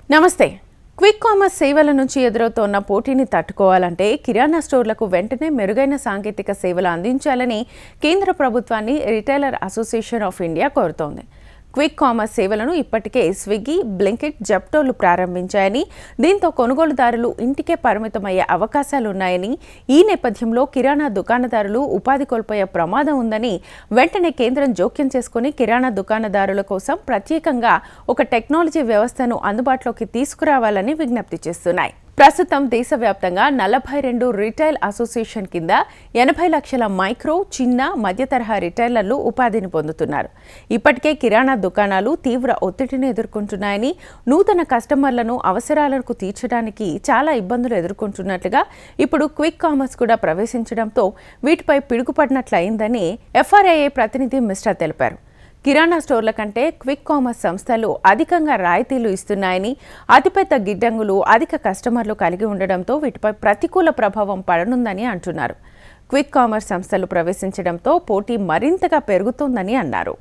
నమస్తే. Quick commerce సేవల నుంచి ఎదురవుతోన్న పోటీని తట్టుకోవాలంటే కిరాణా స్టోర్లకు వెంటనే మెరుగైన సాంకేతిక సేవలు అందించాలని కేంద్ర ప్రభుత్వాన్ని రిటైలర్ అసోసియేషన్ ఆఫ్ ఇండియా కోరుతోంది. క్విక్ కామర్స్ సేవలను ఇప్పటికే స్విగ్గీ, బ్లింకిట్, జెప్టోలు ప్రారంభించాయని, దీంతో కొనుగోలుదారులు ఇంటికే పరిమితమయ్యే అవకాశాలున్నాయని, ఈ నేపథ్యంలో కిరాణా దుకాణదారులు ఉపాధి కోల్పోయే ప్రమాదం ఉందని వెంటనే కేంద్రం జోక్యం చేసుకుని కిరాణా దుకాణదారుల కోసం ప్రత్యేకంగా ఒక టెక్నాలజీ వ్యవస్థను అందుబాటులోకి తీసుకురావాలని విజ్ఞప్తి చేస్తున్నాయి. ప్రస్తుతం దేశవ్యాప్తంగా 42 రిటైల్ అసోసియేషన్ కింద 80 లక్షల మైక్రో, చిన్న, మధ్య తరహా రిటైలర్లు ఉపాధిని పొందుతున్నారు. ఇప్పటికే కిరాణా దుకాణాలు తీవ్ర ఒత్తిడిని ఎదుర్కొంటున్నాయని, నూతన కస్టమర్లను అవసరాలకు తీర్చడానికి చాలా ఇబ్బందులు ఎదుర్కొంటున్నట్లుగా ఇప్పుడు క్విక్ కామర్స్ కూడా ప్రవేశించడంతో వీటిపై పిడుగుపడినట్లయిందని ఎఫ్ఆర్ఐఏ ప్రతినిధి మిశ్రా తెలిపారు. కిరాణా స్టోర్ల కంటే క్విక్ కామర్స్ సంస్థలు అధికంగా రాయితీలు ఇస్తున్నాయని, అతిపెద్ద గిడ్డంగులు, అధిక కస్టమర్లు కలిగి ఉండడంతో వీటిపై ప్రతికూల ప్రభావం పడనుందని అంటున్నారు. క్విక్ కామర్స్ సంస్థలు ప్రవేశించడంతో పోటీ మరింతగా పెరుగుతోందని అన్నారు.